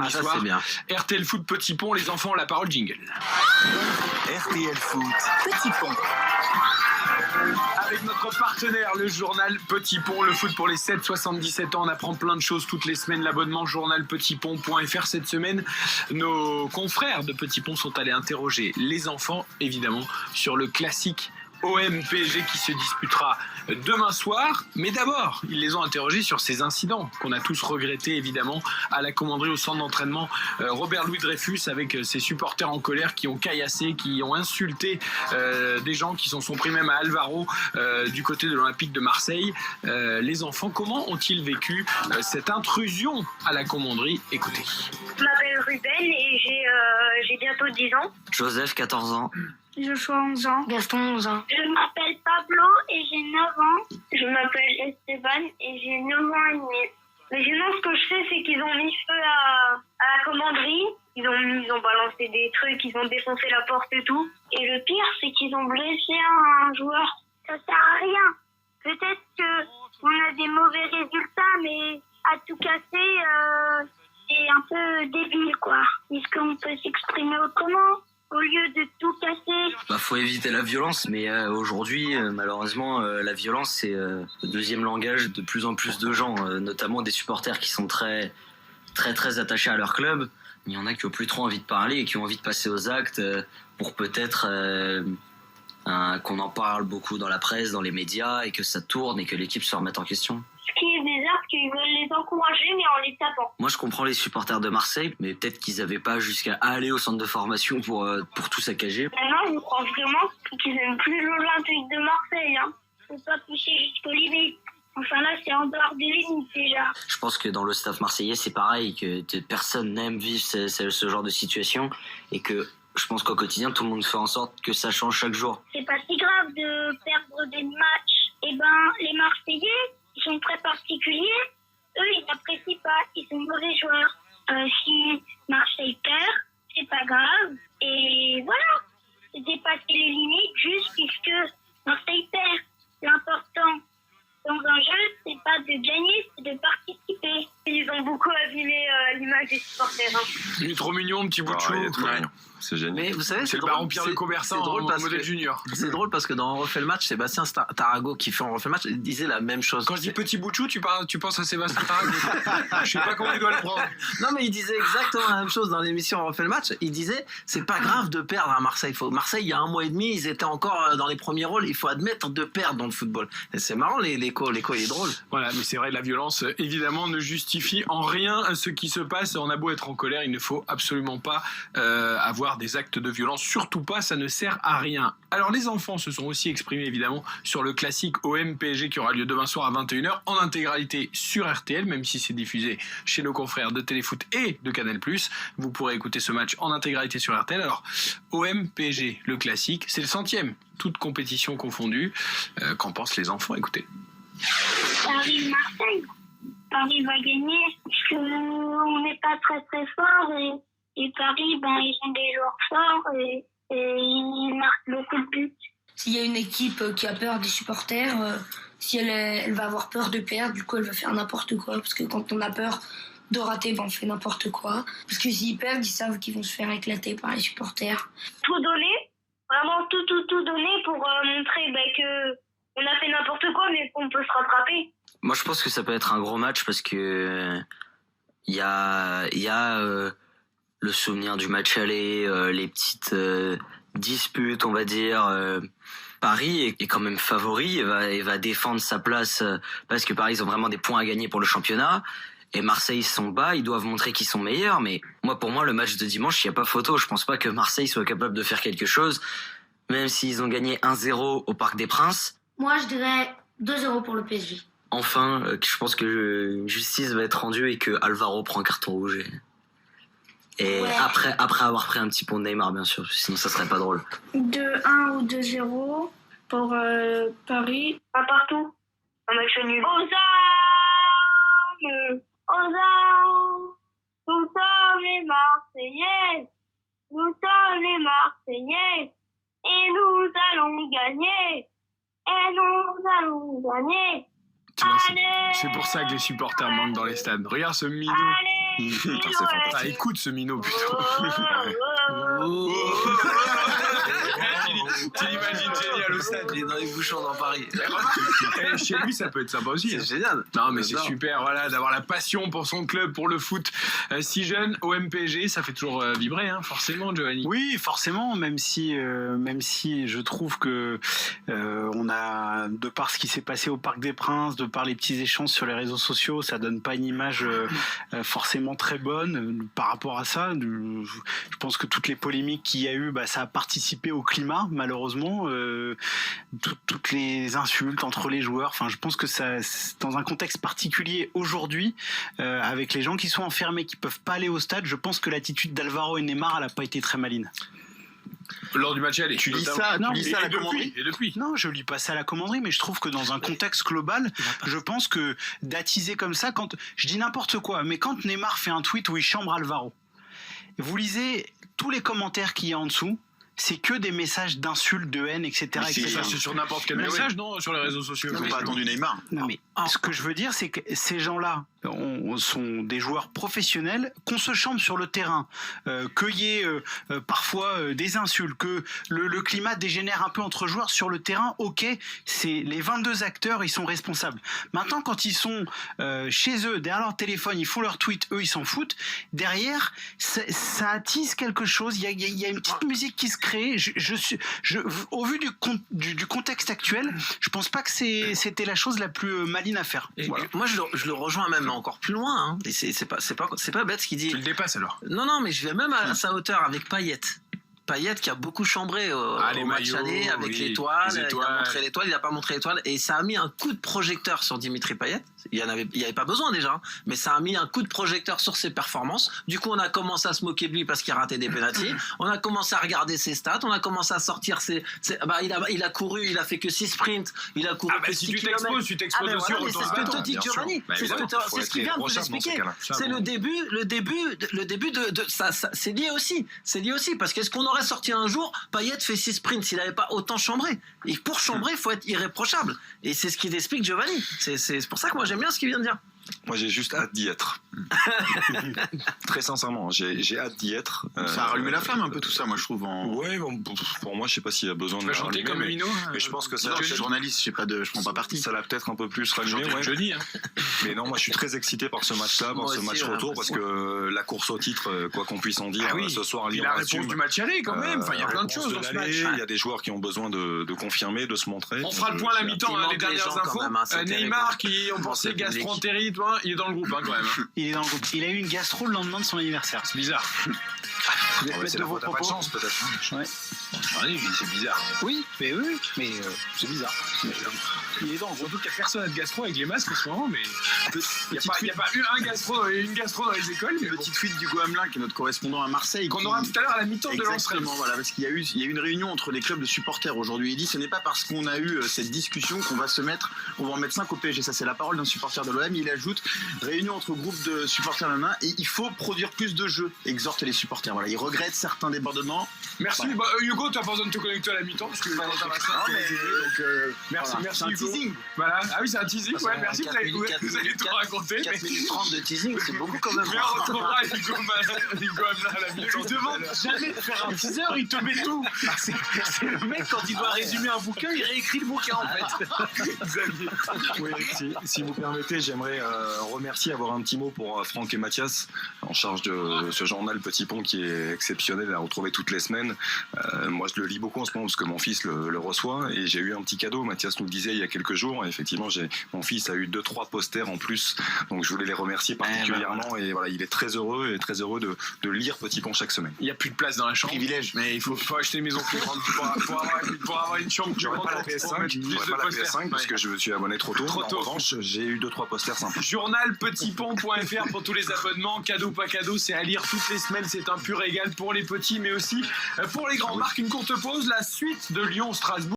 samedi ça soir. c'est bien. RTL Foot Petit Pont, les enfants ont la parole, jingle. RTL Foot Petit Pont. Avec notre partenaire, le journal Petit Pont, le foot pour les 7-77 ans. On apprend plein de choses toutes les semaines. L'abonnement journalpetitpont.fr. Cette semaine, nos confrères de Petit Pont sont allés interroger les enfants, évidemment, sur le classique OM-PSG qui se disputera demain soir. Mais d'abord, ils les ont interrogés sur ces incidents qu'on a tous regrettés, évidemment, à la commanderie au centre d'entraînement Robert-Louis Dreyfus, avec ses supporters en colère qui ont caillassé, qui ont insulté des gens qui s'en sont pris même à Alvaro du côté de l'Olympique de Marseille. Les enfants, comment ont-ils vécu cette intrusion à la commanderie? Écoutez. Je m'appelle Ruben et j'ai bientôt 10 ans. Joseph, 14 ans. Joshua, 11 ans. Gaston, 11 ans. Je m'appelle Pablo et j'ai 9 ans. Je m'appelle Esteban et j'ai 9 ans et demi. Mais sinon, ce que je sais, c'est qu'ils ont mis feu à la commanderie. Ils ont balancé des trucs, ils ont défoncé la porte et tout. Et le pire, c'est qu'ils ont blessé un joueur. Ça sert à rien. Peut-être qu'on a des mauvais résultats, mais à tout casser, c'est un peu débile, quoi. Est-ce qu'on peut s'exprimer autrement au lieu de tout casser? Faut éviter la violence, mais aujourd'hui, malheureusement, la violence, c'est le deuxième langage de plus en plus de gens, notamment des supporters qui sont très, très, très attachés à leur club. Il y en a qui n'ont plus trop envie de parler et qui ont envie de passer aux actes pour peut-être qu'on en parle beaucoup dans la presse, dans les médias, et que ça tourne et que l'équipe se remette en question. Ce qui est bizarre, c'est qu'ils veulent les encourager, mais en les tapant. Moi, je comprends les supporters de Marseille, mais peut-être qu'ils n'avaient pas jusqu'à aller au centre de formation pour tout saccager. Maintenant, je crois vraiment qu'ils n'aiment plus l'Olympique de Marseille. Faut pas pousser jusqu'aux limites. Enfin là, c'est en dehors des limites déjà. Je pense que dans le staff marseillais, c'est pareil, que personne n'aime vivre ce genre de situation, et que je pense qu'au quotidien, tout le monde fait en sorte que ça change chaque jour. C'est pas si grave de perdre des matchs. Eh ben, les Marseillais, ils sont très particuliers. Eux, ils n'apprécient pas. Ils sont mauvais joueurs. Si Marseille perd, c'est pas grave. Et voilà. C'est dépasser les limites juste puisque Marseille perd. L'important dans un jeu, c'est pas de gagner, c'est de participer. Ils ont beaucoup abîmé l'image des supporters. Il est trop mignon, petit bout de chou. il est trop mignon. C'est génial. Mais vous savez, C'est le baron Pierre de Coubertin en modèle junior. C'est drôle parce que dans On refait le match, Sébastien Tarago qui fait On refait le match, il disait la même chose. Quand je dis petit bout de chou, tu penses à Sébastien Tarago. Je sais pas comment il doit le prendre. Non, mais il disait exactement la même chose dans l'émission On refait le match. Il disait c'est pas grave de perdre à Marseille. Marseille, il y a 1 mois et demi, ils étaient encore dans les premiers rôles. Il faut admettre de perdre dans le football. Et c'est marrant, l'écho il est drôle. Voilà, mais c'est vrai, la violence, évidemment, ne justifie en rien ce qui se passe. On a beau être en colère, il ne faut absolument pas avoir des actes de violence. Surtout pas, ça ne sert à rien. Alors, les enfants se sont aussi exprimés, évidemment, sur le classique OM-PSG qui aura lieu demain soir à 21h, en intégralité sur RTL, même si c'est diffusé chez nos confrères de Téléfoot et de Canal+. Vous pourrez écouter ce match en intégralité sur RTL. Alors, OM-PSG, le classique, c'est le 100e, toute compétition confondue. Qu'en pensent les enfants? Écoutez. Paris-Marseille. Paris va gagner parce qu'on n'est pas très très fort et Paris, ils ont des joueurs forts et ils marquent beaucoup de buts. S'il y a une équipe qui a peur des supporters, si elle va avoir peur de perdre, du coup elle va faire n'importe quoi. Parce que quand on a peur de rater, on fait n'importe quoi. Parce que s'ils perdent, ils savent qu'ils vont se faire éclater par les supporters. Tout donner, vraiment tout donner pour montrer que on a fait n'importe quoi mais qu'on peut se rattraper. Moi, je pense que ça peut être un gros match parce que il y a le souvenir du match aller, les petites disputes, on va dire. Paris est quand même favori et va défendre sa place parce que Paris, ils ont vraiment des points à gagner pour le championnat. Et Marseille, ils sont bas, ils doivent montrer qu'ils sont meilleurs. Mais pour moi, le match de dimanche, il n'y a pas photo. Je pense pas que Marseille soit capable de faire quelque chose, même s'ils ont gagné 1-0 au Parc des Princes. Moi, je dirais 2-0 pour le PSG. Enfin, je pense que justice va être rendue et que Alvaro prend un carton rouge. Et ouais. après avoir pris un petit pont de Neymar, bien sûr, sinon ça serait pas drôle. 2-1 ou 2-0 pour Paris. Un partout. Un match nul. Aux armes, nous sommes les Marseillais. Nous sommes les Marseillais. Et nous allons gagner. Et nous allons gagner. C'est pour ça que les supporters manquent dans les stades. Regarde ce minou Ah, écoute ce minot, putain. Tu l'imagines génial au stade. Il est dans les bouchons dans Paris. Chez lui, ça peut être sympa aussi. C'est génial. Non, mais c'est J'adore. super, voilà, d'avoir la passion pour son club, pour le foot. Si jeune, au MPG, ça fait toujours vibrer, hein, forcément, Giovanni. Oui, forcément, même si je trouve que on a, de par ce qui s'est passé au Parc des Princes, de par les petits échanges sur les réseaux sociaux, ça donne pas une image forcément très bonne par rapport à ça. Je pense que toutes les polémiques qu'il y a eu, ça a participé au climat, malheureusement. Toutes les insultes entre les joueurs. Enfin, je pense que ça, dans un contexte particulier aujourd'hui, avec les gens qui sont enfermés, qui peuvent pas aller au stade, je pense que l'attitude d'Alvaro et Neymar, elle a pas été très maline. Lors du match aller. Tu lis notamment. ça, Non, tu lis ça à la commanderie. Et depuis. Non, je lis pas ça à la commanderie, mais je trouve que dans un contexte global, je pense que d'attiser comme ça, quand je dis n'importe quoi, mais quand Neymar fait un tweet où il chambre Alvaro, vous lisez tous les commentaires qu'il y a en dessous, c'est que des messages d'insultes, de haine, etc. C'est ça, c'est sur n'importe quel message, non, sur les réseaux sociaux. Ils n'ont pas attendu Neymar. Non, mais ce que je veux dire, c'est que ces gens-là sont des joueurs professionnels, qu'on se chambre sur le terrain, qu'il y ait parfois des insultes, que le climat dégénère un peu entre joueurs sur le terrain. Ok, c'est les 22 acteurs, ils sont responsables. Maintenant, quand ils sont chez eux, derrière leur téléphone, ils font leur tweet, eux, ils s'en foutent. Derrière, ça attise quelque chose. Il y a une petite musique qui se crée. Au vu du contexte actuel, je pense pas que c'était la chose la plus maligne à faire. Et Voilà. moi, je le rejoins même encore plus loin. Hein. Et c'est pas bête ce qu'il dit. Tu le dépasses alors. Non, mais je vais même à sa hauteur avec Payet. Payet qui a beaucoup chambré au les match maillots, aller avec oui, l'étoile. les Il a étoiles. montré l'étoile, il n'a pas montré l'étoile. Et ça a mis un coup de projecteur sur Dimitri Payet. Il y avait pas besoin déjà, hein, mais ça a mis un coup de projecteur sur ses performances. Du coup, on a commencé à se moquer de lui parce qu'il a raté des pénaltys. On a commencé à regarder ses stats. On a commencé à sortir il a couru, il a fait que 6 sprints. Il a couru que Si 6 tu t'exposes, tu t'exposes mais aussi voilà, au mais c'est retour ce de que te bâton. dit bien sûr. Giovanni. Bah, C'est ce évidemment, c'est ce qu'il vient de vous expliquer. C'est le début de ça. C'est lié aussi. C'est lié aussi parce qu'est-ce qu'on aurait sorti un jour, Payet fait 6 sprints s'il n'avait pas autant chambré. Et pour chambrer, il faut être irréprochable. Et c'est ce qu'il explique Giovanni. C'est pour ça que moi j'aime bien ce qu'il vient de dire. Moi, j'ai juste hâte d'y être. Très sincèrement, j'ai hâte d'y être. Ça a rallumé la flamme un peu tout ça, moi je trouve. Ouais, bon, pour moi, je sais pas s'il y a besoin Tu de vas chanter rallumer, comme mais- Mino. mais je pense que ça, Non, je suis peut-être- journaliste, je prends pas parti. ça l'a peut-être un peu plus rallumé. Ouais. Jeudi, hein. Mais non, moi je suis très excité par ce match-là, par Moi ce aussi, match ouais, retour, parce que la course au titre, quoi qu'on puisse en dire, Ah oui. ce soir, Puis Lyon la réponse assume. du match aller quand même. Enfin, il y a plein de réponse choses dans ce match. l'aller, il y a des joueurs qui ont besoin de confirmer, de se montrer. On fera le point à la mi-temps, Il hein, manque les les dernières gens quand infos. même, hein, c'est Neymar terrible. qui, on pensait C'est public. gastroentérite, il est dans le groupe quand même. Il est dans le groupe. Il a eu une gastro le lendemain de son anniversaire. C'est bizarre. Ah ouais, c'est la faute à pas de chance, peut-être. Ouais. C'est bizarre. Oui, mais c'est bizarre. Il est dans le groupe. Surtout qu'il n'y a personne à de gastro avec les masques en ce moment, mais il n'y a pas eu une gastro dans les écoles. Mais bon. Petite fuite d'Hugo Hamelin, qui est notre correspondant à Marseille. Qu'on qui- aura tout à l'heure à la mi-temps de Lens. Exactement, voilà, parce qu'il y a eu une réunion entre les clubs de supporters aujourd'hui. Il dit ce n'est pas parce qu'on a eu cette discussion qu'on va en mettre 5 au PSG. Ça, c'est la parole d'un supporter de l'OM. Il ajoute réunion entre groupes de supporters nanana, et il faut produire plus de jeux, exhorte les supporters. Voilà, il regrette certains débordements. Merci. Voilà. Bah, Hugo, tu n'as pas besoin de te connecter à la mi-temps parce que Non, mais, merci, voilà, merci c'est un Hugo. teasing. Voilà. Ah oui, c'est un teasing. Parce Ouais, qu'on merci. a Vous allez tout raconter. 4 minutes 30 de teasing, c'est beaucoup quand même. Mais on retrouvera Hugo Hamelin à la mi-temps. Je te demande jamais de faire un teaser, il te met tout. C'est le mec, quand il doit résumer un bouquin, il réécrit le bouquin en fait. Xavier. Oui, si vous permettez, j'aimerais remercier, avoir un petit mot pour Franck et Mathias, en charge de ce journal Petit Pont qui est exceptionnel à retrouver toutes les semaines. Moi, je le lis beaucoup en ce moment parce que mon fils le reçoit et j'ai eu un petit cadeau. Mathias nous le disait il y a quelques jours. Et effectivement, mon fils a eu 2-3 posters en plus, donc je voulais les remercier particulièrement. Et voilà, il est très heureux de lire Petit Pont chaque semaine. Il n'y a plus de place dans la chambre. Privilège. Mais il faut acheter une maison plus grande pour avoir une chambre plus J'aurais grande. pas la pour PS5, mettre plus j'aurais de pas la posters. PS5 parce que je me suis abonné trop tôt. Trop tôt. En revanche, j'ai eu 2-3 posters sympas. Journalpetitpont.fr pour tous les abonnements, cadeau pas cadeau, c'est à lire toutes les semaines, c'est un pur régal pour les petits mais aussi pour les grands. Marque une courte pause, la suite de Lyon-Strasbourg.